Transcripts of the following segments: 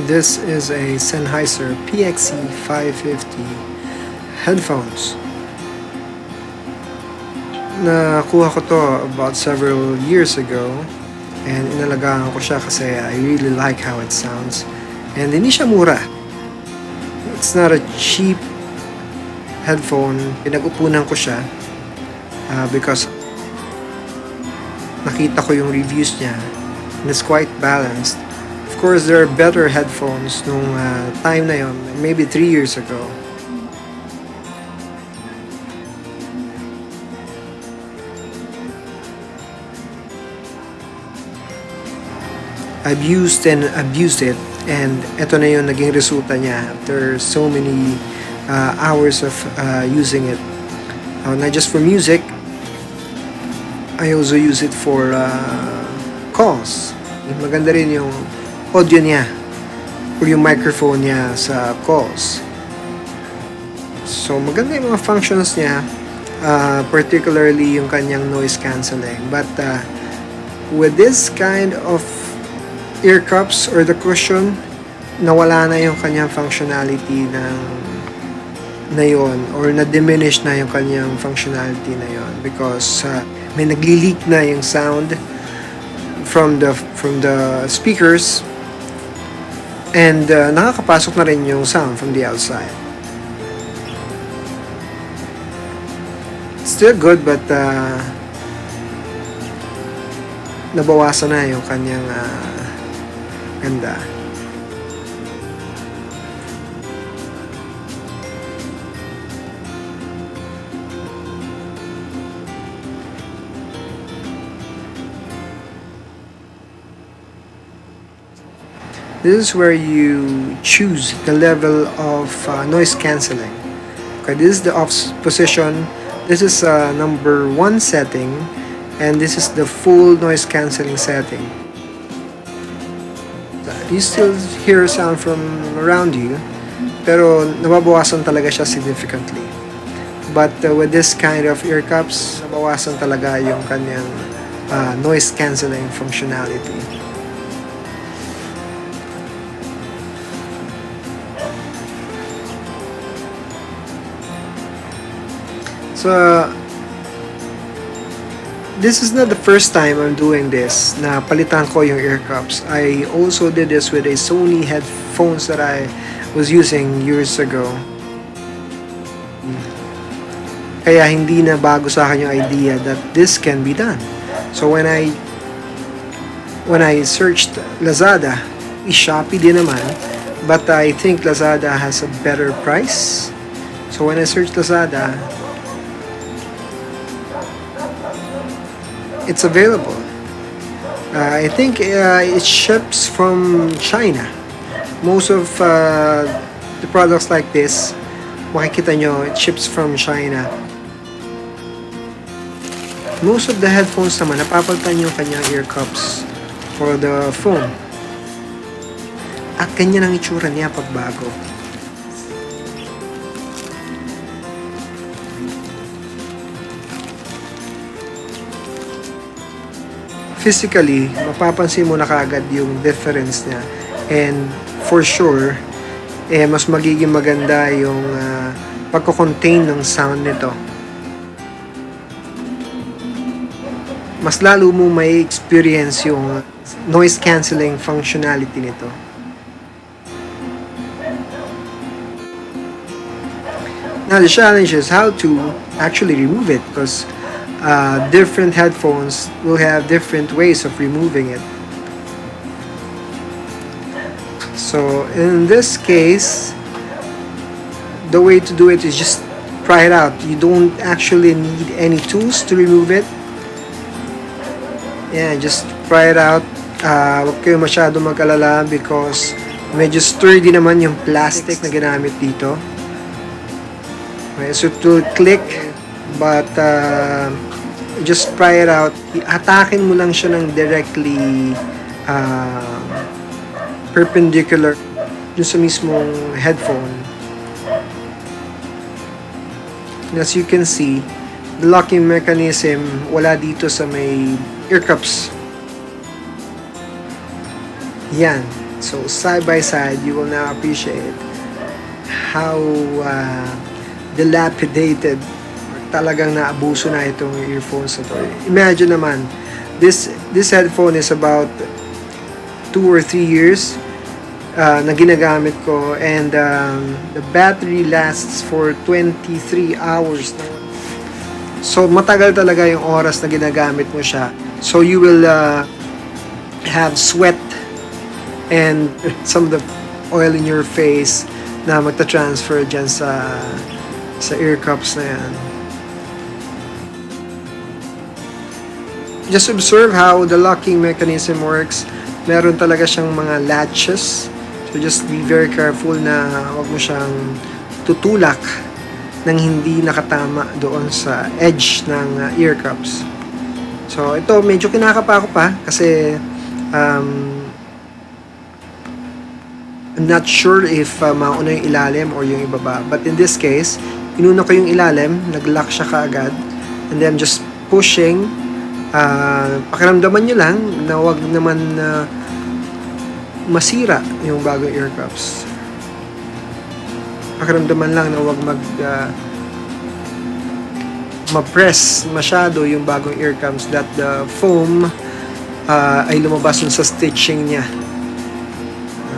This is a Sennheiser PXE 550 headphones. Nakuha ko to about several years ago and inalagaan ko siya kasi I really like how it sounds. And hindi siya mura. It's not a cheap headphone. Pinag-upunan ko siya because nakita ko yung reviews niya and it's quite balanced. Of course, there are better headphones nung time na yon, maybe 3 years ago. I've used and abused it, and ito na yung naging resulta niya after so many hours of using it. Not just for music, I also use it for calls. Maganda rin yung audio niya or yung microphone niya sa calls. So maganda yung mga functions niya, particularly yung kanyang noise cancelling. But with this kind of ear cups or the cushion, nawala na yung kanyang functionality na yon, or na-diminish na yung kanyang functionality na yon because may nagli-leak na yung sound from the speakers, and nakakapasok na rin yung sound from the outside. Still good, but nabawasan na yung kanyang ganda. This is where you choose the level of noise cancelling. Okay, this is the off position. This is number 1 setting, and this is the full noise cancelling setting. You still hear sound from around you, pero nababawasan talaga siya significantly. But with this kind of ear cups, nabawasan talaga yung kanyang noise cancelling functionality. So, this is not the first time I'm doing this, na palitan ko yung ear cups. I also did this with a Sony headphones that I was using years ago. Kaya hindi na bago sa akin yung idea that this can be done. So when I searched Lazada, Shopee din naman, but I think Lazada has a better price. So when I searched Lazada, it's available. I think it ships from China. Most of the products like this, makikita nyo, it ships from China. Most of the headphones naman, napapalitan yung kanyang ear cups for the phone. At ganyan ang itsura niya pagbago. Physically, mapapansin mo na kaagad yung difference niya, and for sure mas magiging maganda yung pagko-contain ng sound nito. Mas lalo mo may experience yung noise cancelling functionality nito. Now the challenge is how to actually remove it, because different headphones will have different ways of removing it. So in this case, the way to do it is just try it out. You don't actually need any tools to remove it. Yeah, just try it out. Huwag kayo masyado mag-alala because medyo sturdy naman yung plastic na ginamit dito. Okay, so it will click, but just try it out. Hatakin mo lang siya ng directly perpendicular dun sa mismong headphone. And as you can see, the locking mechanism wala dito sa may ear cups. Yan. So side by side, you will now appreciate how dilapidated, talagang naabuso na itong earphones na to. Imagine naman, this headphone is about 2 or 3 years na ginagamit ko, and the battery lasts for 23 hours. So matagal talaga yung oras na ginagamit mo siya. So you will have sweat and some of the oil in your face na magta-transfer dyan sa ear cups na yan. Just observe how the locking mechanism works. Meron talaga siyang mga latches. So just be very careful na huwag mo siyang tutulak nang hindi nakatama doon sa edge ng ear cups. So ito, medyo kinakapa ko pa kasi I'm not sure if mauna yung ilalim or yung ibaba. But in this case, inuna ko yung ilalim, nag-lock siya kaagad, and then just pushing. Pakiramdaman nyo lang na wag naman masira yung bagong ear cups. Pakiramdaman lang na wag ma-press masyado yung bagong ear cups, that the foam ay lumabas sa stitching niya.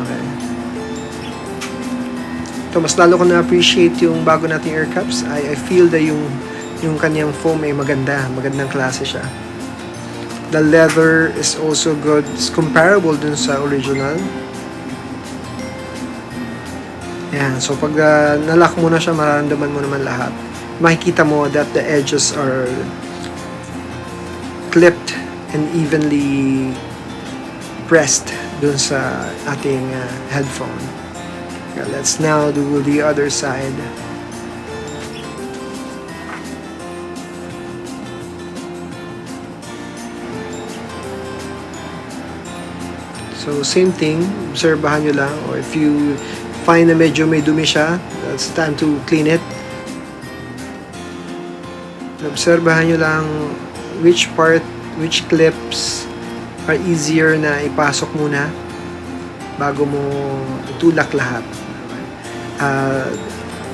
Okay. Ito, mas lalo ko na-appreciate yung bago nating ear cups. I feel that yung kanyang foam ay magandang klase siya. The leather is also good. It's comparable dun sa original. Yan. So, pag nalock mo na siya, mararamdaman mo naman lahat. Makikita mo that the edges are clipped and evenly pressed dun sa ating headphone. Okay, let's now do the other side. So, same thing, obserbahan nyo lang, or if you find na medyo may dumi siya, that's the time to clean it. Obserbahan nyo lang which clips are easier na ipasok muna bago mo itulak lahat.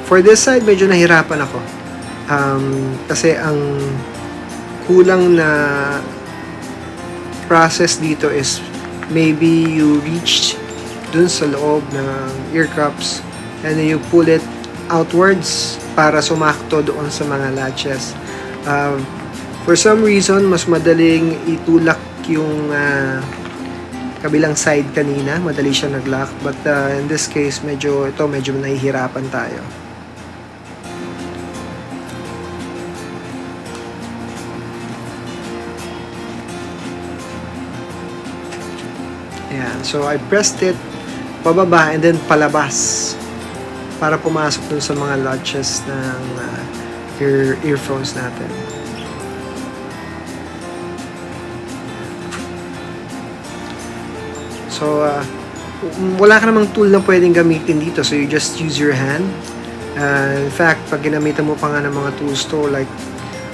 For this side, medyo nahirapan ako. Kasi ang kulang na process dito is maybe you reach dun sa loob ng ear cups and then you pull it outwards para sumakto doon sa mga latches. For some reason, mas madaling itulak yung kabilang side kanina. Madali siya nag-lock. But in this case, medyo nahihirapan tayo. Ayan. So, I pressed it pababa and then palabas para pumasok dun sa mga latches ng earphones natin. So, wala ka namang tool na pwedeng gamitin dito. So, you just use your hand. In fact, pag ginamitan mo pa nga ng mga tool store like,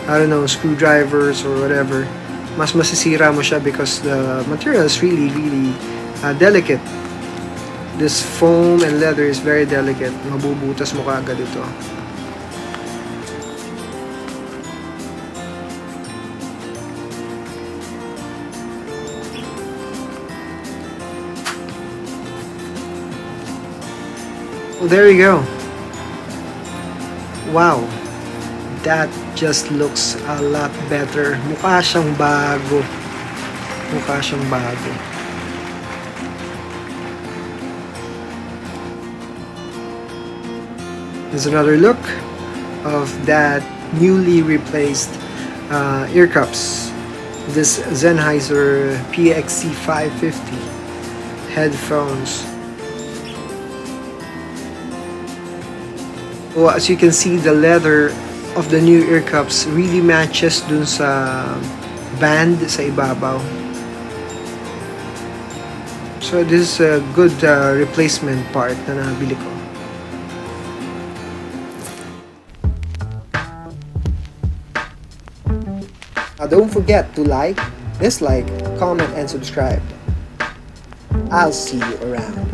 I don't know, screwdrivers or whatever, mas masisira mo siya because the material is really delicate. This foam and leather is very delicate. Mabubutas mo kaagad ito. Well, there you go. Wow. That just looks a lot better. Mukha siyang bago. Here's another look of that newly replaced ear cups. This Sennheiser PXC 550 headphones. Well, as you can see, the leather of the new ear cups really matches dun sa band sa ibabaw. So this is a good replacement part na nabili ko. Now don't forget to like, dislike, comment, and subscribe. I'll see you around.